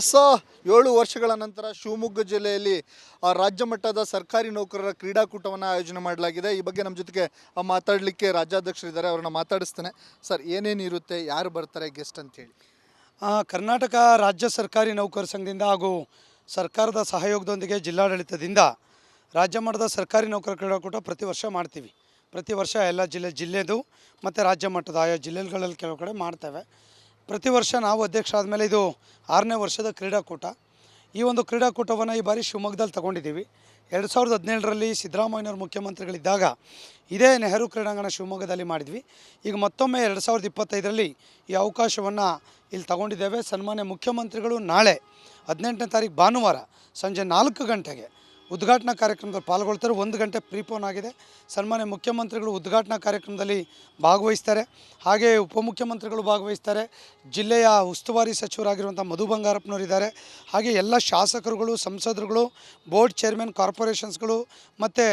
So 7 ವರ್ಷಗಳ ನಂತರ ಶಿವಮೊಗ್ಗ ಜಿಲ್ಲೆಯಲ್ಲಿ ರಾಜ್ಯ ಮಟ್ಟದ ಸರ್ಕಾರಿ ನೌಕರರ ಕ್ರೀಡಾಕೂಟವನ್ನು ಆಯೋಜನೆ ಮಾಡಲಾಗಿದೆ. ಈ ಬಗ್ಗೆ ನಮ್ಮ ಜೊತೆಗೆ ಮಾತಾಡಲಿಕ್ಕೆ ರಾಜ್ಯಾಧ್ಯಕ್ಷರಿದ್ದಾರೆ, ಅವ್ರನ್ನ ಮಾತಾಡಿಸ್ತೇನೆ. ಸರ್, ಏನೇನಿರುತ್ತೆ, ಯಾರು ಬರ್ತಾರೆ ಗೆಸ್ಟ್ ಅಂತೇಳಿ? ಕರ್ನಾಟಕ ರಾಜ್ಯ ಸರ್ಕಾರಿ ನೌಕರ ಸಂಘದಿಂದ ಹಾಗೂ ಸರ್ಕಾರದ ಸಹಯೋಗದೊಂದಿಗೆ ಜಿಲ್ಲಾಡಳಿತದಿಂದ ರಾಜ್ಯ ಮಟ್ಟದ ಸರ್ಕಾರಿ ನೌಕರ ಕ್ರೀಡಾಕೂಟ ಪ್ರತಿ ವರ್ಷ ಮಾಡ್ತೀವಿ. ಪ್ರತಿ ವರ್ಷ ಎಲ್ಲ ಜಿಲ್ಲೆದು ಮತ್ತು ರಾಜ್ಯ ಮಟ್ಟದ ಆಯಾ ಜಿಲ್ಲೆಗಳಲ್ಲಿ ಕೆಲವು ಕಡೆ ಮಾಡ್ತೇವೆ. ಪ್ರತಿ ವರ್ಷ ನಾವು ಅಧ್ಯಕ್ಷ ಆದಮೇಲೆ ಇದು 6ನೇ ವರ್ಷದ ಕ್ರೀಡಾಕೂಟ. ಈ ಒಂದು ಕ್ರೀಡಾಕೂಟವನ್ನು ಈ ಬಾರಿ ಶಿವಮೊಗ್ಗದಲ್ಲಿ ತಗೊಂಡಿದ್ದೀವಿ. 2017ರಲ್ಲಿ ಸಿದ್ದರಾಮಯ್ಯನವರು ಮುಖ್ಯಮಂತ್ರಿಗಳಿದ್ದಾಗ ಇದೇ ನೆಹರು ಕ್ರೀಡಾಂಗಣ ಶಿವಮೊಗ್ಗದಲ್ಲಿ ಮಾಡಿದ್ವಿ. ಈಗ ಮತ್ತೊಮ್ಮೆ 2025ರಲ್ಲಿ ಈ ಅವಕಾಶವನ್ನು ಇಲ್ಲಿ ತಗೊಂಡಿದ್ದೇವೆ. ಸನ್ಮಾನ್ಯ ಮುಖ್ಯಮಂತ್ರಿಗಳು ನಾಳೆ 18ನೇ ತಾರೀಕು ಭಾನುವಾರ ಸಂಜೆ 4 ಗಂಟೆಗೆ ಉದ್ಘಾಟನಾ ಕಾರ್ಯಕ್ರಮದಲ್ಲಿ ಪಾಲ್ಗೊಳ್ತಾರೆ. 1 ಗಂಟೆ ಪ್ರೀಪೋನ್ ಆಗಿದೆ. ಸನ್ಮಾನ್ಯ ಮುಖ್ಯಮಂತ್ರಿಗಳು ಉದ್ಘಾಟನಾ ಕಾರ್ಯಕ್ರಮದಲ್ಲಿ ಭಾಗವಹಿಸ್ತಾರೆ. ಹಾಗೆ ಉಪಮುಖ್ಯಮಂತ್ರಿಗಳು ಭಾಗವಹಿಸ್ತಾರೆ. ಜಿಲ್ಲೆಯ ಉಸ್ತುವಾರಿ ಸಚಿವರಾಗಿರುವಂಥ ಮಧು ಬಂಗಾರಪ್ಪನವರಿದ್ದಾರೆ. ಹಾಗೆ ಎಲ್ಲ ಶಾಸಕರುಗಳು, ಸಂಸದರುಗಳು, ಬೋರ್ಡ್ ಚೇರ್ಮನ್, ಕಾರ್ಪೊರೇಷನ್ಸ್ಗಳು ಮತ್ತು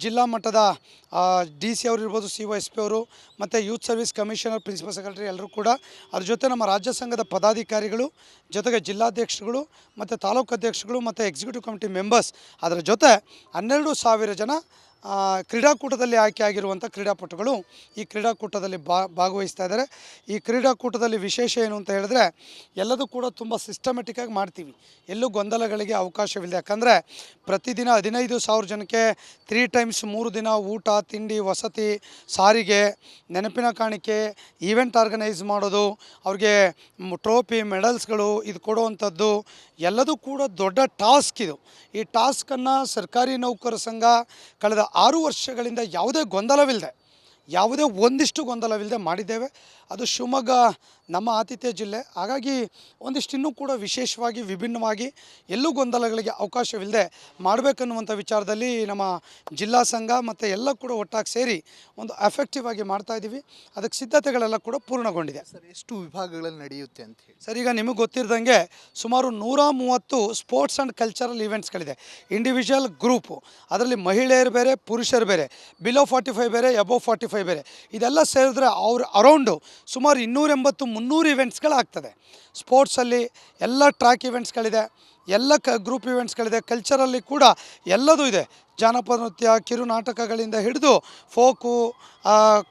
ಜಿಲ್ಲಾ ಮಟ್ಟದ DC ಅವರು ಇರ್ಬೋದು, COSP ಅವರು ಮತ್ತು youth service commissioner, principal secretary ಎಲ್ಲರೂ ಕೂಡ, ಅದ್ರ ಜೊತೆ ನಮ್ಮ ರಾಜ್ಯ ಸಂಘದ ಪದಾಧಿಕಾರಿಗಳು, ಜೊತೆಗೆ ಜಿಲ್ಲಾಧ್ಯಕ್ಷರುಗಳು ಮತ್ತು ತಾಲೂಕು ಅಧ್ಯಕ್ಷರುಗಳು ಮತ್ತು ಎಕ್ಸಿಕ್ಯೂಟಿವ್ ಕಮಿಟಿ ಮೆಂಬರ್ಸ್, ಅದರ ಜೊತೆ 12,000 ಜನ ಕ್ರೀಡಾಕೂಟದಲ್ಲಿ ಆಯ್ಕೆಯಾಗಿರುವಂಥ ಕ್ರೀಡಾಪಟುಗಳು ಈ ಕ್ರೀಡಾಕೂಟದಲ್ಲಿ ಭಾಗವಹಿಸ್ತಾ ಇದ್ದಾರೆ. ಈ ಕ್ರೀಡಾಕೂಟದಲ್ಲಿ ವಿಶೇಷ ಏನು ಅಂತ ಹೇಳಿದ್ರೆ ಎಲ್ಲದೂ ಕೂಡ ತುಂಬ ಸಿಸ್ಟಮೆಟಿಕ್ಕಾಗಿ ಮಾಡ್ತೀವಿ. ಎಲ್ಲೂ ಗೊಂದಲಗಳಿಗೆ ಅವಕಾಶವಿಲ್ಲ. ಯಾಕಂದರೆ ಪ್ರತಿದಿನ 15,000 ಜನಕ್ಕೆ 3 ಟೈಮ್ಸ್ 3 ದಿನ ಊಟ, ತಿಂಡಿ, ವಸತಿ, ಸಾರಿಗೆ, ನೆನಪಿನ ಕಾಣಿಕೆ, ಈವೆಂಟ್ ಆರ್ಗನೈಸ್ ಮಾಡೋದು, ಅವ್ರಿಗೆ ಟ್ರೋಫಿ, ಮೆಡಲ್ಸ್ಗಳು ಇದು ಕೊಡುವಂಥದ್ದು ಎಲ್ಲದೂ ಕೂಡ ದೊಡ್ಡ ಟಾಸ್ಕ್ ಇದು. ಈ ಟಾಸ್ಕನ್ನು ಸರ್ಕಾರಿ ನೌಕರ ಸಂಘ ಕಳೆದ 6 ವರ್ಷಗಳಿಂದ ಯಾವುದೇ ಒಂದಿಷ್ಟು ಗೊಂದಲವಿಲ್ಲದೆ ಮಾಡಿದ್ದೇವೆ. ಅದು ಶಿವಮೊಗ್ಗ ನಮ್ಮ ಆತಿಥ್ಯ ಜಿಲ್ಲೆ. ಹಾಗಾಗಿ ಒಂದಿಷ್ಟು ಇನ್ನೂ ಕೂಡ ವಿಶೇಷವಾಗಿ, ವಿಭಿನ್ನವಾಗಿ, ಎಲ್ಲೂ ಗೊಂದಲಗಳಿಗೆ ಅವಕಾಶವಿಲ್ಲದೆ ಮಾಡಬೇಕನ್ನುವಂಥ ವಿಚಾರದಲ್ಲಿ ನಮ್ಮ ಜಿಲ್ಲಾ ಸಂಘ ಮತ್ತು ಎಲ್ಲ ಕೂಡ ಒಟ್ಟಾಗಿ ಸೇರಿ ಒಂದು ಎಫೆಕ್ಟಿವ್ ಆಗಿ ಮಾಡ್ತಾಯಿದ್ದೀವಿ. ಅದಕ್ಕೆ ಸಿದ್ಧತೆಗಳೆಲ್ಲ ಕೂಡ ಪೂರ್ಣಗೊಂಡಿದೆ. ಸರ್, ಎಷ್ಟು ವಿಭಾಗಗಳಲ್ಲಿ ನಡೆಯುತ್ತೆ ಅಂತ ಹೇಳಿ? ಸರ್, ಈಗ ನಿಮಗೆ ಗೊತ್ತಿರದಂಗೆ ಸುಮಾರು 130 ಸ್ಪೋರ್ಟ್ಸ್ ಆ್ಯಂಡ್ ಕಲ್ಚರಲ್ ಈವೆಂಟ್ಸ್ಗಳಿದೆ. ಇಂಡಿವಿಜುವಲ್, ಗ್ರೂಪು, ಅದರಲ್ಲಿ ಮಹಿಳೆಯರು ಬೇರೆ, ಪುರುಷರು ಬೇರೆ, ಬಿಲೋ 45 ಬೇರೆ, ಎಬೋ 45 ಬೇರೆ, ಇದೆಲ್ಲ ಸೇರಿದ್ರೆ ಅರೌಂಡು ಸುಮಾರು 280-300 ಈವೆಂಟ್ಸ್ಗಳಾಗ್ತದೆ. ಸ್ಪೋರ್ಟ್ಸಲ್ಲಿ ಎಲ್ಲ ಟ್ರ್ಯಾಕ್ ಈವೆಂಟ್ಸ್ಗಳಿದೆ, ಎಲ್ಲ ಗ್ರೂಪ್ ಈವೆಂಟ್ಸ್ಗಳಿದೆ. ಕಲ್ಚರಲ್ಲಿ ಕೂಡ ಎಲ್ಲದೂ ಇದೆ. ಜಾನಪದ ನೃತ್ಯ, ಕಿರು ನಾಟಕಗಳಿಂದ ಹಿಡಿದು ಫೋಕು,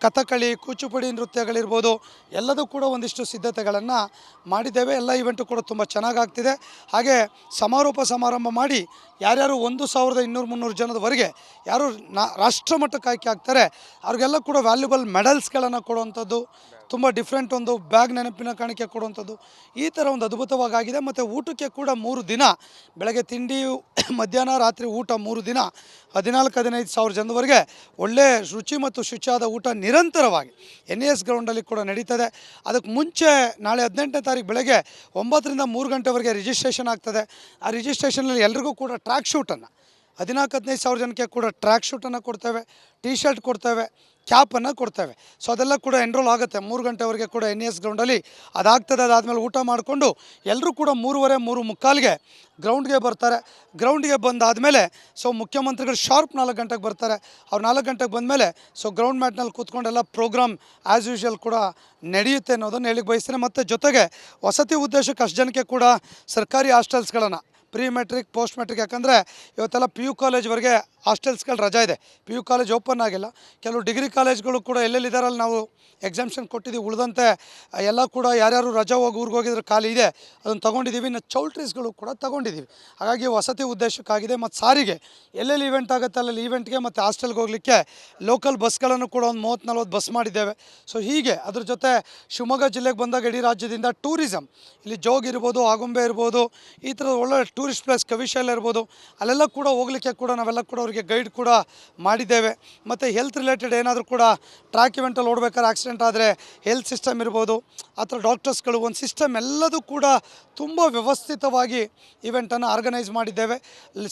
ಕಥಕಳಿ, ಕೂಚುಪುಡಿ ನೃತ್ಯಗಳಿರ್ಬೋದು, ಎಲ್ಲದೂ ಕೂಡ ಒಂದಿಷ್ಟು ಸಿದ್ಧತೆಗಳನ್ನು ಮಾಡಿದ್ದೇವೆ. ಎಲ್ಲ ಈವೆಂಟು ಕೂಡ ತುಂಬ ಚೆನ್ನಾಗಾಗ್ತಿದೆ. ಹಾಗೆ ಸಮಾರಂಭ ಮಾಡಿ ಯಾರ್ಯಾರು 1,200-300 ಜನದವರೆಗೆ ಯಾರು ರಾಷ್ಟ್ರ ಮಟ್ಟಕ್ಕೆ ಆಯ್ಕೆ ಆಗ್ತಾರೆ ಅವ್ರಿಗೆಲ್ಲ ಕೂಡ ವ್ಯಾಲ್ಯೂಬಲ್ ಮೆಡಲ್ಸ್ಗಳನ್ನು ಕೊಡುವಂಥದ್ದು, ತುಂಬ ಡಿಫ್ರೆಂಟ್ ಒಂದು ಬ್ಯಾಗ್, ನೆನಪಿನ ಕಾಣಿಕೆ ಕೊಡುವಂಥದ್ದು, ಈ ಥರ ಒಂದು ಅದ್ಭುತವಾಗಿದೆ. ಮತ್ತು ಊಟಕ್ಕೆ ಕೂಡ 3 ದಿನ ಬೆಳಗ್ಗೆ ತಿಂಡಿ, ಮಧ್ಯಾಹ್ನ, ರಾತ್ರಿ ಊಟ 3 ದಿನ 14,000-15,000 ಜನದವರೆಗೆ ಒಳ್ಳೆ ರುಚಿ ಮತ್ತು ಶುಚಿಯಾದ ಊಟ ನಿರಂತರವಾಗಿ NES ಗ್ರೌಂಡಲ್ಲಿ ಕೂಡ ನಡೀತದೆ. ಅದಕ್ಕೆ ಮುಂಚೆ ನಾಳೆ 18ನೇ ತಾರೀಕು ಬೆಳಗ್ಗೆ 9ರಿಂದ 3 ಗಂಟೆವರೆಗೆ ರಿಜಿಸ್ಟ್ರೇಷನ್ ಆಗ್ತದೆ. ಆ ರಿಜಿಸ್ಟ್ರೇಷನಲ್ಲಿ ಎಲ್ರಿಗೂ ಕೂಡ ಟ್ರ್ಯಾಕ್ ಶೂಟನ್ನು 14,000-15,000 ಜನಕ್ಕೆ ಕೂಡ ಟ್ರ್ಯಾಕ್ ಶೂಟನ್ನು ಕೊಡ್ತೇವೆ, ಟೀ ಶರ್ಟ್ ಕೊಡ್ತೇವೆ, ಕ್ಯಾಪನ್ನು ಕೊಡ್ತೇವೆ. ಸೊ ಅದೆಲ್ಲ ಕೂಡ ಎನ್ರೋಲ್ ಆಗುತ್ತೆ. 3 ಗಂಟೆವರೆಗೆ ಕೂಡ NES ಗ್ರೌಂಡಲ್ಲಿ ಅದಾಗ್ತದೆ. ಅದಾದಮೇಲೆ ಊಟ ಮಾಡಿಕೊಂಡು ಎಲ್ಲರೂ ಕೂಡ 3:30-3:45ಗೆ ಗ್ರೌಂಡ್ಗೆ ಬರ್ತಾರೆ. ಗ್ರೌಂಡ್ಗೆ ಬಂದಾದಮೇಲೆ ಮುಖ್ಯಮಂತ್ರಿಗಳು ಶಾರ್ಪ್ 4 ಗಂಟೆಗೆ ಬರ್ತಾರೆ. ಅವ್ರು 4 ಗಂಟೆಗೆ ಬಂದಮೇಲೆ ಮುಖ್ಯಮಂತ್ರಿಗಳು ಗ್ರೌಂಡ್ ಕೂತ್ಕೊಂಡೆಲ್ಲ ಪ್ರೋಗ್ರಾಮ್ ಆ್ಯಸ್ ಯೂಶ್ವಲ್ ಕೂಡ ನಡೆಯುತ್ತೆ ಅನ್ನೋದನ್ನು ಹೇಳಿಕ್ಕೆ ಬಯಸ್ತೇನೆ. ಮತ್ತು ಜೊತೆಗೆ ವಸತಿ ಉದ್ದೇಶಕ್ಕೆ ಅಷ್ಟು ಜನಕ್ಕೆ ಕೂಡ ಸರ್ಕಾರಿ ಹಾಸ್ಟೆಲ್ಸ್ಗಳನ್ನು, ಪ್ರೀ ಮೆಟ್ರಿಕ್, ಪೋಸ್ಟ್ ಮೆಟ್ರಿಕ್, ಯಾಕಂದರೆ ಇವತ್ತೆಲ್ಲ PU ಕಾಲೇಜ್ವರೆಗೆ ಹಾಸ್ಟೆಲ್ಸ್ಗಳು ರಜಾ ಇದೆ. PU ಕಾಲೇಜ್ ಓಪನ್ ಆಗಿಲ್ಲ. ಕೆಲವು ಡಿಗ್ರಿ ಕಾಲೇಜ್ಗಳು ಕೂಡ ಎಲ್ಲೆಲ್ಲಿದ್ದಾರಲ್ಲಿ ನಾವು ಎಕ್ಸಾಮ್ಷನ್ ಕೊಟ್ಟಿದ್ದೀವಿ. ಉಳಿದಂತೆ ಎಲ್ಲ ಕೂಡ ಯಾರ್ಯಾರು ರಜಾ ಊರಿಗೆ ಹೋಗಿದ್ರೆ ಖಾಲಿ ಇದೆ ಅದನ್ನು ತೊಗೊಂಡಿದ್ದೀವಿ. ಇನ್ನು ಚೌಲ್ಟ್ರೀಸ್ಗಳು ಕೂಡ ತೊಗೊಂಡಿದ್ದೀವಿ. ಹಾಗಾಗಿ ವಸತಿ ಉದ್ದೇಶಕ್ಕಾಗಿದೆ. ಮತ್ತು ಸಾರಿಗೆ ಎಲ್ಲೆಲ್ಲಿ ಈವೆಂಟ್ ಆಗುತ್ತೆ ಅಲ್ಲೆಲ್ಲಿ ಈವೆಂಟ್ಗೆ ಮತ್ತು ಹಾಸ್ಟೆಲ್ಗೆ ಹೋಗಲಿಕ್ಕೆ ಲೋಕಲ್ ಬಸ್ಗಳನ್ನು ಕೂಡ ಒಂದು 30-40 ಬಸ್ ಮಾಡಿದ್ದೇವೆ. ಸೊ ಹೀಗೆ ಅದ್ರ ಜೊತೆ ಶಿವಮೊಗ್ಗ ಜಿಲ್ಲೆಗೆ ಬಂದಾಗ ಇಡೀ ರಾಜ್ಯದಿಂದ ಟೂರಿಸಮ್, ಇಲ್ಲಿ ಜೋಗ್ ಇರ್ಬೋದು, ಆಗುಂಬೆ ಇರ್ಬೋದು, ಈ ಥರದ ಒಳ್ಳೆ ಟೂರಿಸ್ಟ್ ಪ್ಲೇಸ್, ಕವಿಶಾಲೆ ಇರ್ಬೋದು, ಅಲ್ಲೆಲ್ಲ ಕೂಡ ಹೋಗಲಿಕ್ಕೆ ಕೂಡ ನಾವೆಲ್ಲ ಕೂಡ ಅವರಿಗೆ ಗೈಡ್ ಕೂಡ ಮಾಡಿದ್ದೇವೆ. ಮತ್ತು ಹೆಲ್ತ್ ರಿಲೇಟೆಡ್ ಏನಾದರೂ ಕೂಡ ಟ್ರ್ಯಾಕ್ ಇವೆಂಟಲ್ಲಿ ಓಡಬೇಕಾದ್ರೆ ಆಕ್ಸಿಡೆಂಟ್ ಆದರೆ ಹೆಲ್ತ್ ಸಿಸ್ಟಮ್ ಇರ್ಬೋದು, ಆ ಥರ ಡಾಕ್ಟರ್ಸ್ಗಳು, ಒಂದು ಸಿಸ್ಟಮ್ ಎಲ್ಲದೂ ಕೂಡ ತುಂಬ ವ್ಯವಸ್ಥಿತವಾಗಿ ಈವೆಂಟನ್ನು ಆರ್ಗನೈಸ್ ಮಾಡಿದ್ದೇವೆ.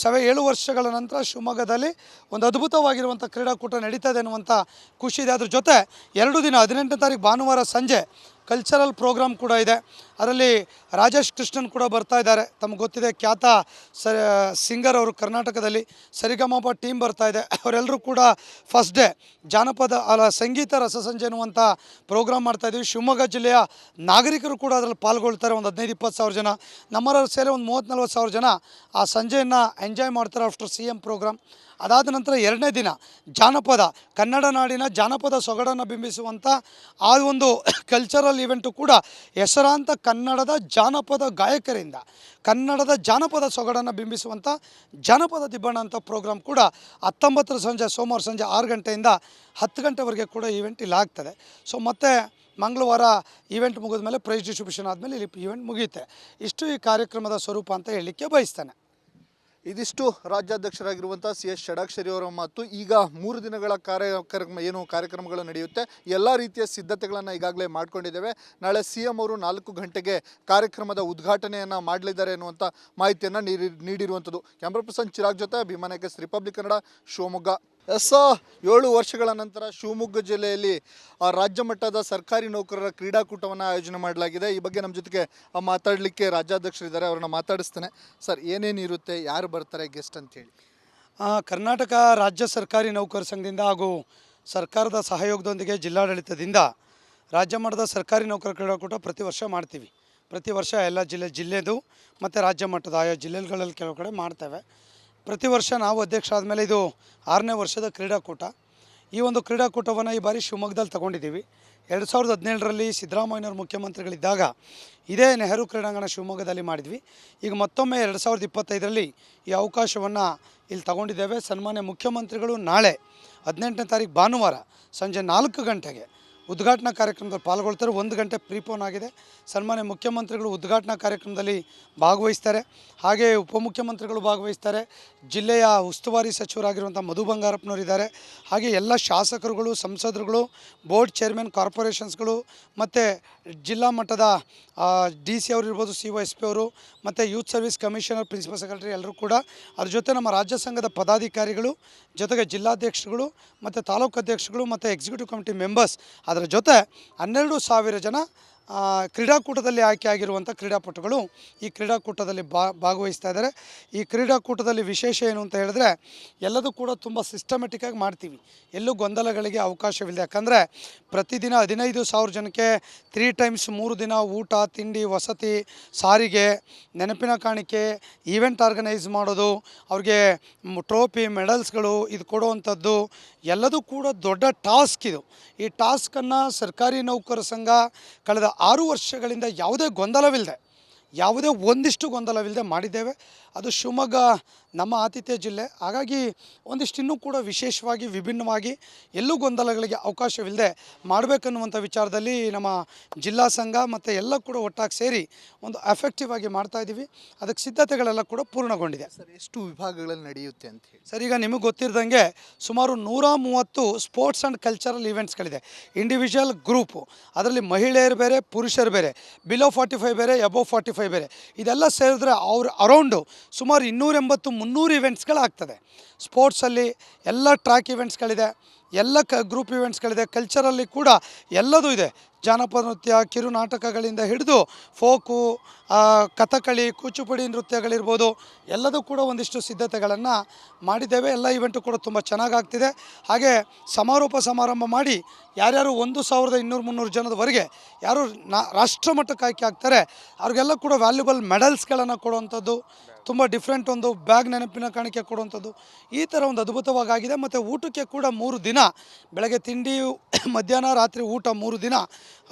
7 ವರ್ಷಗಳ ನಂತರ ಶಿವಮೊಗ್ಗದಲ್ಲಿ ಒಂದು ಅದ್ಭುತವಾಗಿರುವಂಥ ಕ್ರೀಡಾಕೂಟ ನಡೀತದೆ ಅನ್ನುವಂಥ ಖುಷಿ ಇದೆ. ಅದ್ರ ಜೊತೆ 2 ದಿನ 18ನೇ ತಾರೀಕು ಭಾನುವಾರ ಸಂಜೆ ಕಲ್ಚರಲ್ ಪ್ರೋಗ್ರಾಮ್ ಕೂಡ ಇದೆ. ಅದರಲ್ಲಿ ರಾಜೇಶ್ ಕೃಷ್ಣನ್ ಕೂಡ ಬರ್ತಾ ಇದ್ದಾರೆ. ತಮಗೆ ಗೊತ್ತಿದೆ, ಖ್ಯಾತ ಸಿಂಗರ್ ಅವರು. ಕರ್ನಾಟಕದಲ್ಲಿ ಸರಿಗಮಪ ಟೀಮ್ ಬರ್ತಾ ಇದೆ. ಅವರೆಲ್ಲರೂ ಕೂಡ ಫಸ್ಟ್ ಡೇ ಜಾನಪದ ಸಂಗೀತ ರಸಸಂಜೆ ಅನ್ನುವಂಥ ಪ್ರೋಗ್ರಾಮ್ ಮಾಡ್ತಾಯಿದ್ದೀವಿ. ಶಿವಮೊಗ್ಗ ಜಿಲ್ಲೆಯ ನಾಗರಿಕರು ಕೂಡ ಅದರಲ್ಲಿ ಪಾಲ್ಗೊಳ್ತಾರೆ. ಒಂದು 15-20 ಸಾವಿರ ಜನ, ನಮ್ಮವರಲ್ಲಿ ಸೇರಿ ಒಂದು 30-40 ಸಾವಿರ ಜನ ಆ ಸಂಜೆಯನ್ನು ಎಂಜಾಯ್ ಮಾಡ್ತಾರೆ ಆಫ್ಟರ್ CM ಪ್ರೋಗ್ರಾಮ್. ಅದಾದ ನಂತರ 2ನೇ ದಿನ ಜಾನಪದ, ಕನ್ನಡ ನಾಡಿನ ಜಾನಪದ ಸೊಗಡನ್ನು ಬಿಂಬಿಸುವಂಥ ಆ ಒಂದು ಕಲ್ಚರಲ್ ಇವೆಂಟು ಕೂಡ ಹೆಸರಾಂತ ಕನ್ನಡದ ಜಾನಪದ ಗಾಯಕರಿಂದ ಕನ್ನಡದ ಜಾನಪದ ಸೊಗಡನ್ನು ಬಿಂಬಿಸುವಂಥ ಜಾನಪದ ದಿಬ್ಬಣ ಅಂತ ಪ್ರೋಗ್ರಾಮ್ ಕೂಡ 19ರ ಸಂಜೆ ಸೋಮವಾರ ಸಂಜೆ 6 ಗಂಟೆಯಿಂದ 10 ಗಂಟೆವರೆಗೆ ಕೂಡ ಈವೆಂಟ್ ಇಲ್ಲಿ ಆಗ್ತದೆ. ಸೊ ಮತ್ತೆ ಮಂಗಳವಾರ ಈವೆಂಟ್ ಮುಗಿದ ಮೇಲೆ ಪ್ರೈಸ್ ಡಿಸ್ಟ್ರಿಬ್ಯೂಷನ್ ಆದಮೇಲೆ ಇಲ್ಲಿ ಈವೆಂಟ್ ಮುಗಿಯುತ್ತೆ. ಇಷ್ಟು ಈ ಕಾರ್ಯಕ್ರಮದ ಸ್ವರೂಪ ಅಂತ ಹೇಳಲಿಕ್ಕೆ ಬಯಸ್ತೇನೆ. ಇದಿಷ್ಟು ರಾಜ್ಯಾಧ್ಯಕ್ಷರಾಗಿರುವಂಥ CS ಷಡಾಕ್ಷರಿ ಅವರ ಮಾತು. ಈಗ 3 ದಿನಗಳ ಕಾರ್ಯಕ್ರಮಗಳು ನಡೆಯುತ್ತೆ. ಎಲ್ಲ ರೀತಿಯ ಸಿದ್ಧತೆಗಳನ್ನು ಈಗಾಗಲೇ ಮಾಡ್ಕೊಂಡಿದ್ದೇವೆ. ನಾಳೆ CM ಅವರು 4 ಗಂಟೆಗೆ ಕಾರ್ಯಕ್ರಮದ ಉದ್ಘಾಟನೆಯನ್ನು ಮಾಡಲಿದ್ದಾರೆ ಎನ್ನುವಂಥ ಮಾಹಿತಿಯನ್ನು ನೀಡಿರುವಂಥದ್ದು. ಕ್ಯಾಮ್ರಾ ಪರ್ಸನ್ ಚಿರಾಗ್ ಜೊತೆ ಭೀಮಾ ರಿಪಬ್ಲಿಕ್ ಕನ್ನಡ, ಶಿವಮೊಗ್ಗ. 7 ವರ್ಷಗಳ ನಂತರ ಶಿವಮೊಗ್ಗ ಜಿಲ್ಲೆಯಲ್ಲಿ ರಾಜ್ಯ ಮಟ್ಟದ ಸರ್ಕಾರಿ ನೌಕರರ ಕ್ರೀಡಾಕೂಟವನ್ನು ಆಯೋಜನೆ ಮಾಡಲಾಗಿದೆ. ಈ ಬಗ್ಗೆ ನಮ್ಮ ಜೊತೆಗೆ ಮಾತಾಡಲಿಕ್ಕೆ ರಾಜ್ಯಾಧ್ಯಕ್ಷರಿದ್ದಾರೆ, ಅವ್ರನ್ನ ಮಾತಾಡಿಸ್ತೇನೆ. ಸರ್, ಏನೇನಿರುತ್ತೆ, ಯಾರು ಬರ್ತಾರೆ ಗೆಸ್ಟ್ ಅಂತೇಳಿ? ಕರ್ನಾಟಕ ರಾಜ್ಯ ಸರ್ಕಾರಿ ನೌಕರ ಸಂಘದಿಂದ ಹಾಗೂ ಸರ್ಕಾರದ ಸಹಯೋಗದೊಂದಿಗೆ ಜಿಲ್ಲಾಡಳಿತದಿಂದ ರಾಜ್ಯ ಮಟ್ಟದ ಸರ್ಕಾರಿ ನೌಕರ ಕ್ರೀಡಾಕೂಟ ಪ್ರತಿ ವರ್ಷ ಮಾಡ್ತೀವಿ. ಪ್ರತಿ ವರ್ಷ ಎಲ್ಲ ಜಿಲ್ಲೆದು ಮತ್ತು ರಾಜ್ಯ ಮಟ್ಟದ ಆಯಾ ಜಿಲ್ಲೆಗಳಲ್ಲಿ ಕೆಲವು ಕಡೆ ಮಾಡ್ತೇವೆ. ಪ್ರತಿ ವರ್ಷ ನಾವು ಅಧ್ಯಕ್ಷ ಆದಮೇಲೆ ಇದು 6ನೇ ವರ್ಷದ ಕ್ರೀಡಾಕೂಟ. ಈ ಒಂದು ಕ್ರೀಡಾಕೂಟವನ್ನು ಈ ಬಾರಿ ಶಿವಮೊಗ್ಗದಲ್ಲಿ ತಗೊಂಡಿದ್ದೀವಿ. 2017ರಲ್ಲಿ ಸಿದ್ದರಾಮಯ್ಯನವರು ಮುಖ್ಯಮಂತ್ರಿಗಳಿದ್ದಾಗ ಇದೇ ನೆಹರು ಕ್ರೀಡಾಂಗಣ ಶಿವಮೊಗ್ಗದಲ್ಲಿ ಮಾಡಿದ್ವಿ. ಈಗ ಮತ್ತೊಮ್ಮೆ 2025ರಲ್ಲಿ ಈ ಅವಕಾಶವನ್ನು ಇಲ್ಲಿ ತಗೊಂಡಿದ್ದೇವೆ. ಸನ್ಮಾನ್ಯ ಮುಖ್ಯಮಂತ್ರಿಗಳು ನಾಳೆ 18ನೇ ತಾರೀಕು ಭಾನುವಾರ ಸಂಜೆ 4 ಗಂಟೆಗೆ ಉದ್ಘಾಟನಾ ಕಾರ್ಯಕ್ರಮದಲ್ಲಿ ಪಾಲ್ಗೊಳ್ತಾರೆ. 1 ಗಂಟೆ ಪ್ರೀಪೋನ್ ಆಗಿದೆ. ಸನ್ಮಾನ್ಯ ಮುಖ್ಯಮಂತ್ರಿಗಳು ಉದ್ಘಾಟನಾ ಕಾರ್ಯಕ್ರಮದಲ್ಲಿ ಭಾಗವಹಿಸ್ತಾರೆ. ಹಾಗೆ ಉಪಮುಖ್ಯಮಂತ್ರಿಗಳು ಭಾಗವಹಿಸ್ತಾರೆ. ಜಿಲ್ಲೆಯ ಉಸ್ತುವಾರಿ ಸಚಿವರಾಗಿರುವಂಥ ಮಧು ಬಂಗಾರಪ್ಪನವರಿದ್ದಾರೆ. ಹಾಗೆ ಎಲ್ಲ ಶಾಸಕರುಗಳು, ಸಂಸದರುಗಳು, ಬೋರ್ಡ್ ಚೇರ್ಮನ್, ಕಾರ್ಪೊರೇಷನ್ಸ್ಗಳು ಮತ್ತು ಜಿಲ್ಲಾ ಮಟ್ಟದ DC ಅವರು ಇರ್ಬೋದು, COSP ಅವರು ಮತ್ತು youth service commissioner, principal secretary ಎಲ್ಲರೂ ಕೂಡ, ಅದ್ರ ಜೊತೆ ನಮ್ಮ ರಾಜ್ಯ ಸಂಘದ ಪದಾಧಿಕಾರಿಗಳು, ಜೊತೆಗೆ ಜಿಲ್ಲಾಧ್ಯಕ್ಷರುಗಳು ಮತ್ತು ತಾಲೂಕು ಅಧ್ಯಕ್ಷರುಗಳು ಮತ್ತು ಎಕ್ಸಿಕ್ಯೂಟಿವ್ ಕಮಿಟಿ ಮೆಂಬರ್ಸ್, ಅದರ ಜೊತೆ 12,000 ಜನ ಕ್ರೀಡಾಕೂಟದಲ್ಲಿ ಆಯ್ಕೆಯಾಗಿರುವಂಥ ಕ್ರೀಡಾಪಟುಗಳು ಈ ಕ್ರೀಡಾಕೂಟದಲ್ಲಿ ಭಾಗವಹಿಸ್ತಾ ಇದ್ದಾರೆ. ಈ ಕ್ರೀಡಾಕೂಟದಲ್ಲಿ ವಿಶೇಷ ಏನು ಅಂತ ಹೇಳಿದ್ರೆ, ಎಲ್ಲದೂ ಕೂಡ ತುಂಬ ಸಿಸ್ಟಮೆಟಿಕ್ಕಾಗಿ ಮಾಡ್ತೀವಿ. ಎಲ್ಲೂ ಗೊಂದಲಗಳಿಗೆ ಅವಕಾಶವಿಲ್ಲ. ಯಾಕಂದರೆ ಪ್ರತಿದಿನ 15,000 ಜನಕ್ಕೆ 3 ಟೈಮ್ಸ್ 3 ದಿನ ಊಟ, ತಿಂಡಿ, ವಸತಿ, ಸಾರಿಗೆ, ನೆನಪಿನ ಕಾಣಿಕೆ, ಈವೆಂಟ್ ಆರ್ಗನೈಸ್ ಮಾಡೋದು, ಅವ್ರಿಗೆ ಟ್ರೋಫಿ, ಮೆಡಲ್ಸ್ಗಳು ಇದು ಕೊಡುವಂಥದ್ದು ಎಲ್ಲದೂ ಕೂಡ ದೊಡ್ಡ ಟಾಸ್ಕ್ ಇದು. ಈ ಟಾಸ್ಕನ್ನು ಸರ್ಕಾರಿ ನೌಕರ ಸಂಘ ಕಳೆದ 6 ವರ್ಷಗಳಿಂದ ಯಾವುದೇ ಒಂದಿಷ್ಟು ಗೊಂದಲವಿಲ್ಲದೆ ಮಾಡಿದ್ದೇವೆ. ಅದು ಶಿವಮೊಗ್ಗ ನಮ್ಮ ಆತಿಥ್ಯ ಜಿಲ್ಲೆ. ಹಾಗಾಗಿ ಒಂದಿಷ್ಟು ಇನ್ನೂ ಕೂಡ ವಿಶೇಷವಾಗಿ, ವಿಭಿನ್ನವಾಗಿ, ಎಲ್ಲೂ ಗೊಂದಲಗಳಿಗೆ ಅವಕಾಶವಿಲ್ಲದೆ ಮಾಡಬೇಕನ್ನುವಂಥ ವಿಚಾರದಲ್ಲಿ ನಮ್ಮ ಜಿಲ್ಲಾ ಸಂಘ ಮತ್ತು ಎಲ್ಲ ಕೂಡ ಒಟ್ಟಾಗಿ ಸೇರಿ ಒಂದು ಎಫೆಕ್ಟಿವ್ ಆಗಿ ಮಾಡ್ತಾಯಿದ್ದೀವಿ. ಅದಕ್ಕೆ ಸಿದ್ಧತೆಗಳೆಲ್ಲ ಕೂಡ ಪೂರ್ಣಗೊಂಡಿದೆ. ಸರ್, ಎಷ್ಟು ವಿಭಾಗಗಳಲ್ಲಿ ನಡೆಯುತ್ತೆ ಅಂತ ಹೇಳಿ? ಸರ್, ಈಗ ನಿಮಗೆ ಗೊತ್ತಿದ್ದಂಗೆ ಸುಮಾರು 130 ಸ್ಪೋರ್ಟ್ಸ್ ಆ್ಯಂಡ್ ಕಲ್ಚರಲ್ ಈವೆಂಟ್ಸ್ಗಳಿದೆ. ಇಂಡಿವಿಜುವಲ್ ಗ್ರೂಪು, ಅದರಲ್ಲಿ ಮಹಿಳೆಯರು ಬೇರೆ, ಪುರುಷರು ಬೇರೆ, ಬಿಲೋ 45 ಬೇರೆ, ಎಬೋ 45 ಬೇರೆ, ಇದೆಲ್ಲ ಸೇರಿದ್ರೆ ಅರೌಂಡು ಸುಮಾರು 280-300 ಈವೆಂಟ್ಸ್ಗಳಾಗ್ತದೆ. ಸ್ಪೋರ್ಟ್ಸಲ್ಲಿ ಎಲ್ಲ ಟ್ರ್ಯಾಕ್ ಈವೆಂಟ್ಸ್ಗಳಿದೆ, ಎಲ್ಲ ಗ್ರೂಪ್ ಈವೆಂಟ್ಸ್ಗಳಿದೆ. ಕಲ್ಚರಲ್ಲಿ ಕೂಡ ಎಲ್ಲದೂ ಇದೆ. ಜಾನಪದ ನೃತ್ಯ, ಕಿರು ನಾಟಕಗಳಿಂದ ಹಿಡಿದು ಫೋಕು, ಕಥಕಳಿ, ಕೂಚುಪುಡಿ ನೃತ್ಯಗಳಿರ್ಬೋದು, ಎಲ್ಲದೂ ಕೂಡ ಒಂದಿಷ್ಟು ಸಿದ್ಧತೆಗಳನ್ನು ಮಾಡಿದ್ದೇವೆ. ಎಲ್ಲ ಈವೆಂಟು ಕೂಡ ತುಂಬ ಚೆನ್ನಾಗಾಗ್ತಿದೆ. ಹಾಗೆ ಸಮಾರೋಪ ಸಮಾರಂಭ ಮಾಡಿ ಯಾರ್ಯಾರು 1,200-300 ಜನದವರೆಗೆ ಯಾರು ರಾಷ್ಟ್ರ ಮಟ್ಟಕ್ಕೆ ಆಯ್ಕೆ ಆಗ್ತಾರೆ ಅವ್ರಿಗೆಲ್ಲ ಕೂಡ ವ್ಯಾಲ್ಯೂಬಲ್ ಮೆಡಲ್ಸ್ಗಳನ್ನು ಕೊಡುವಂಥದ್ದು, ತುಂಬ ಡಿಫ್ರೆಂಟ್ ಒಂದು ಬ್ಯಾಗ್ ನೆನಪಿನ ಕಾಣಿಕೆ ಕೊಡುವಂಥದ್ದು, ಈ ಥರ ಒಂದು ಅದ್ಭುತವಾಗಿದೆ. ಮತ್ತು ಊಟಕ್ಕೆ ಕೂಡ 3 ದಿನ ಬೆಳಗ್ಗೆ ತಿಂಡಿ, ಮಧ್ಯಾಹ್ನ, ರಾತ್ರಿ ಊಟ 3 ದಿನ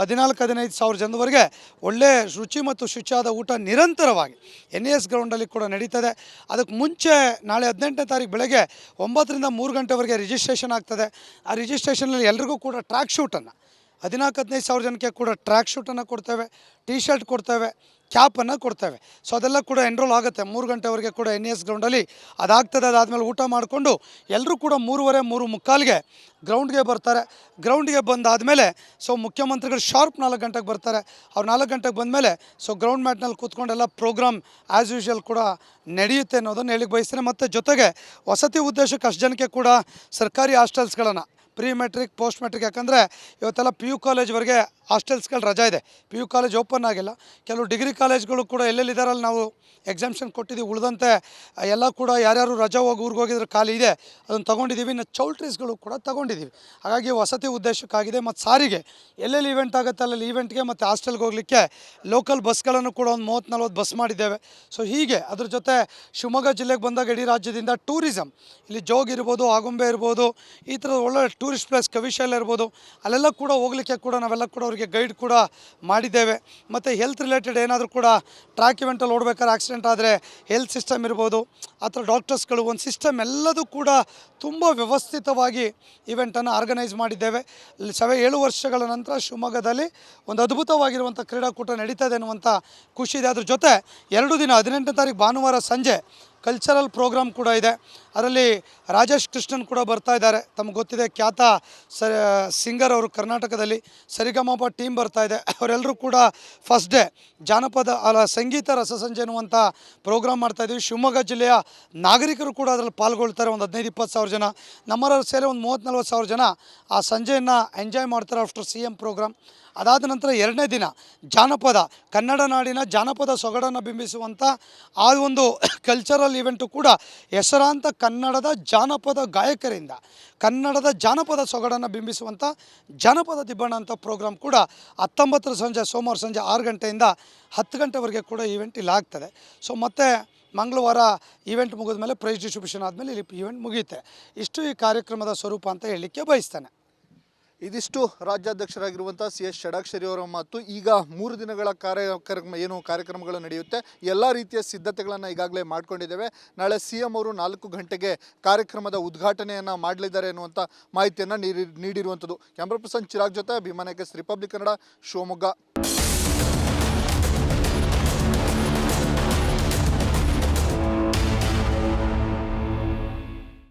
14-15 ಸಾವಿರ ಜನದವರೆಗೆ ಒಳ್ಳೆ ರುಚಿ ಮತ್ತು ಶುಚಿಯಾದ ಊಟ ನಿರಂತರವಾಗಿ NES ಗ್ರೌಂಡಲ್ಲಿ ಕೂಡ ನಡೀತದೆ. ಅದಕ್ಕೆ ಮುಂಚೆ ನಾಳೆ 18ನೇ ತಾರೀಕು ಬೆಳಗ್ಗೆ 9ರಿಂದ 3 ಗಂಟೆವರೆಗೆ ರಿಜಿಸ್ಟ್ರೇಷನ್ ಆಗ್ತದೆ. ಆ ರಿಜಿಸ್ಟ್ರೇಷನಲ್ಲಿ ಎಲ್ರಿಗೂ ಕೂಡ ಟ್ರ್ಯಾಕ್ ಶೂಟನ್ನು 14-15 ಸಾವಿರ ಜನಕ್ಕೆ ಕೂಡ ಟ್ರ್ಯಾಕ್ ಶೂಟನ್ನು ಕೊಡ್ತೇವೆ, T ಶರ್ಟ್ ಕೊಡ್ತೇವೆ, ಕ್ಯಾಪನ್ನು ಕೊಡ್ತೇವೆ. ಸೊ ಅದೆಲ್ಲ ಕೂಡ ಎನ್ರೋಲ್ ಆಗುತ್ತೆ. 3 ಗಂಟೆವರೆಗೆ ಕೂಡ NES ಗ್ರೌಂಡಲ್ಲಿ ಅದಾಗ್ತದೆ. ಅದಾದಮೇಲೆ ಊಟ ಮಾಡಿಕೊಂಡು ಎಲ್ಲರೂ ಕೂಡ 3:30-3:45ಗೆ ಗ್ರೌಂಡ್ಗೆ ಬರ್ತಾರೆ. ಗ್ರೌಂಡ್ಗೆ ಬಂದಾದಮೇಲೆ ಸೊ ಮುಖ್ಯಮಂತ್ರಿಗಳು ಶಾರ್ಪ್ 4 ಗಂಟೆಗೆ ಬರ್ತಾರೆ. ಅವ್ರು 4 ಗಂಟೆಗೆ ಬಂದಮೇಲೆ ಸೊ ಗ್ರೌಂಡ್ ಮ್ಯಾಟ್ನಲ್ಲಿ ಕೂತ್ಕೊಂಡೆಲ್ಲ ಪ್ರೋಗ್ರಾಮ್ ಆ್ಯಸ್ ಯೂಶ್ವಲ್ ಕೂಡ ನಡೆಯುತ್ತೆ ಅನ್ನೋದನ್ನು ಹೇಳಿಕ್ಕೆ ಬಯಸ್ತೇನೆ. ಮತ್ತು ಜೊತೆಗೆ ವಸತಿ ಉದ್ದೇಶಕ್ಕೆ ಅಷ್ಟು ಜನಕ್ಕೆ ಕೂಡ ಸರ್ಕಾರಿ ಹಾಸ್ಟೆಲ್ಸ್ಗಳನ್ನು ಪ್ರೀ ಮೆಟ್ರಿಕ್ ಪೋಸ್ಟ್ ಮೆಟ್ರಿಕ್. ಯಾಕಂದರೆ ಇವತ್ತೆಲ್ಲ PU ಕಾಲೇಜ್ವರೆಗೆ ಹಾಸ್ಟೆಲ್ಸ್ಗಳು ರಜಾ ಇದೆ, PU ಕಾಲೇಜ್ ಓಪನ್ ಆಗಿಲ್ಲ. ಕೆಲವು ಡಿಗ್ರಿ ಕಾಲೇಜ್ಗಳು ಕೂಡ ಎಲ್ಲೆಲ್ಲಿದ್ದಾರಲ್ಲಿ ನಾವು ಎಕ್ಸಾಮ್ಷನ್ ಕೊಟ್ಟಿದ್ದೀವಿ, ಉಳಿದಂತೆ ಎಲ್ಲ ಕೂಡ ಯಾರ್ಯಾರು ರಜಾ ಹೋಗಿ ಊರಿಗೆ ಹೋಗಿದ್ರೆ ಖಾಲಿ ಇದೆ ಅದನ್ನು ತೊಗೊಂಡಿದ್ದೀವಿ. ಇನ್ನು ಚೌಲ್ಟ್ರೀಸ್ಗಳು ಕೂಡ ತೊಗೊಂಡಿದ್ದೀವಿ. ಹಾಗಾಗಿ ವಸತಿ ಉದ್ದೇಶಕ್ಕಾಗಿದೆ. ಮತ್ತು ಸಾರಿಗೆ ಎಲ್ಲೆಲ್ಲಿ ಈವೆಂಟ್ ಆಗುತ್ತೆ ಅಲ್ಲಲ್ಲಿ ಈವೆಂಟ್ಗೆ ಮತ್ತು ಹಾಸ್ಟೆಲ್ಗೆ ಹೋಗಲಿಕ್ಕೆ ಲೋಕಲ್ ಬಸ್ಗಳನ್ನು ಕೂಡ ಒಂದು 30-40 ಬಸ್ ಮಾಡಿದ್ದೇವೆ. ಸೊ ಹೀಗೆ ಅದ್ರ ಜೊತೆ ಶಿವಮೊಗ್ಗ ಜಿಲ್ಲೆಗೆ ಬಂದಾಗ ಇಡೀ ರಾಜ್ಯದಿಂದ ಟೂರಿಸಮ್, ಇಲ್ಲಿ ಜೋಗ್ ಇರ್ಬೋದು, ಆಗುಂಬೆ ಇರ್ಬೋದು, ಈ ಥರದ ಒಳ್ಳೆ ಟೂರಿಸ್ಟ್ ಪ್ಲೇಸ್ ಕವಿಶಾಲ ಇರ್ಬೋದು, ಅಲ್ಲೆಲ್ಲ ಕೂಡ ಹೋಗಲಿಕ್ಕೆ ಕೂಡ ನಾವೆಲ್ಲ ಕೂಡ ಅವರಿಗೆ ಗೈಡ್ ಕೂಡ ಮಾಡಿದ್ದೇವೆ. ಮತ್ತು ಹೆಲ್ತ್ ರಿಲೇಟೆಡ್ ಏನಾದರೂ ಕೂಡ ಟ್ರ್ಯಾಕ್ ಇವೆಂಟಲ್ಲಿ ಓಡಬೇಕಾದ್ರೆ ಆಕ್ಸಿಡೆಂಟ್ ಆದರೆ ಹೆಲ್ತ್ ಸಿಸ್ಟಮ್ ಇರ್ಬೋದು, ಆ ಥರ ಡಾಕ್ಟರ್ಸ್ಗಳು ಒಂದು ಸಿಸ್ಟಮ್ ಎಲ್ಲದೂ ಕೂಡ ತುಂಬ ವ್ಯವಸ್ಥಿತವಾಗಿ ಇವೆಂಟನ್ನು ಆರ್ಗನೈಸ್ ಮಾಡಿದ್ದೇವೆ. 7 ವರ್ಷಗಳ ನಂತರ ಶಿವಮೊಗ್ಗದಲ್ಲಿ ಒಂದು ಅದ್ಭುತವಾಗಿರುವಂಥ ಕ್ರೀಡಾಕೂಟ ನಡೀತಾ ಇದೆ ಅನ್ನುವಂಥ ಖುಷಿ ಇದೆ. ಅದ್ರ ಜೊತೆ 2 ದಿನ 18ನೇ ತಾರೀಕು ಭಾನುವಾರ ಸಂಜೆ ಕಲ್ಚರಲ್ ಪ್ರೋಗ್ರಾಮ್ ಕೂಡ ಇದೆ. ಅದರಲ್ಲಿ ರಾಜೇಶ್ ಕೃಷ್ಣನ್ ಕೂಡ ಬರ್ತಾ ಇದ್ದಾರೆ. ತಮಗೆ ಗೊತ್ತಿದೆ, ಖ್ಯಾತ ಸಿಂಗರ್ ಅವರು, ಕರ್ನಾಟಕದಲ್ಲಿ ಸರಿಗಮಪ ಟೀಮ್ ಬರ್ತಾ ಇದೆ. ಅವರೆಲ್ಲರೂ ಕೂಡ ಫಸ್ಟ್ ಡೇ ಜಾನಪದ ಸಂಗೀತ ರಸಸಂಜೆ ಅನ್ನುವಂಥ ಪ್ರೋಗ್ರಾಮ್ ಮಾಡ್ತಾಯಿದ್ದೀವಿ. ಶಿವಮೊಗ್ಗ ಜಿಲ್ಲೆಯ ನಾಗರಿಕರು ಕೂಡ ಅದರಲ್ಲಿ ಪಾಲ್ಗೊಳ್ತಾರೆ. ಒಂದು 15-20 ಸಾವಿರ ಜನ, ನಮ್ಮವರ ಸೇರಿ ಒಂದು 30-40 ಸಾವಿರ ಜನ ಆ ಸಂಜೆಯನ್ನು ಎಂಜಾಯ್ ಮಾಡ್ತಾರೆ ಆಫ್ಟರ್ CM ಪ್ರೋಗ್ರಾಮ್. ಅದಾದ ನಂತರ 2ನೇ ದಿನ ಜಾನಪದ, ಕನ್ನಡ ನಾಡಿನ ಜಾನಪದ ಸೊಗಡನ್ನು ಬಿಂಬಿಸುವಂಥ ಆ ಒಂದು ಕಲ್ಚರಲ್ ಇವೆಂಟು ಕೂಡ ಹೆಸರಾಂತ ಕನ್ನಡದ ಜಾನಪದ ಗಾಯಕರಿಂದ ಕನ್ನಡದ ಜಾನಪದ ಸೊಗಡನ್ನು ಬಿಂಬಿಸುವಂಥ ಜಾನಪದ ದಿಬ್ಬಣ ಅಂತ ಪ್ರೋಗ್ರಾಮ್ ಕೂಡ 19ರ ಸಂಜೆ ಸೋಮವಾರ ಸಂಜೆ 6 ಗಂಟೆಯಿಂದ 10 ಗಂಟೆವರೆಗೆ ಕೂಡ ಈವೆಂಟ್ ಇಲ್ಲಿ ಆಗ್ತದೆ. ಸೊ ಮತ್ತು ಮಂಗಳವಾರ ಈವೆಂಟ್ ಮುಗಿದ ಮೇಲೆ ಪ್ರೈಸ್ ಡಿಸ್ಟ್ರಿಬ್ಯೂಷನ್ ಆದಮೇಲೆ ಇಲ್ಲಿ ಈವೆಂಟ್ ಮುಗಿಯುತ್ತೆ. ಇಷ್ಟು ಈ ಕಾರ್ಯಕ್ರಮದ ಸ್ವರೂಪ ಅಂತ ಹೇಳಲಿಕ್ಕೆ ಬಯಸ್ತೇನೆ. ಇದಿಷ್ಟು ರಾಜ್ಯಾಧ್ಯಕ್ಷರಾಗಿರುವಂಥ CS ಷಡಾಕ್ಷರಿ ಅವರ ಮಾತು. ಈಗ 3 ದಿನಗಳ ಕಾರ್ಯಕ್ರಮಗಳು ನಡೆಯುತ್ತೆ. ಎಲ್ಲ ರೀತಿಯ ಸಿದ್ಧತೆಗಳನ್ನು ಈಗಾಗಲೇ ಮಾಡ್ಕೊಂಡಿದ್ದೇವೆ. ನಾಳೆ CM ಅವರು 4 ಗಂಟೆಗೆ ಕಾರ್ಯಕ್ರಮದ ಉದ್ಘಾಟನೆಯನ್ನು ಮಾಡಲಿದ್ದಾರೆ ಅನ್ನುವಂಥ ಮಾಹಿತಿಯನ್ನು ನೀಡಿರುವಂಥದ್ದು. ಕ್ಯಾಮ್ರಾ ಪರ್ಸನ್ ಚಿರಾಗ್ ಜೊತೆ ಭೀಮಾ ನಾಯಕ್, ರಿಪಬ್ಲಿಕ್ ಕನ್ನಡ, ಶಿವಮೊಗ್ಗ.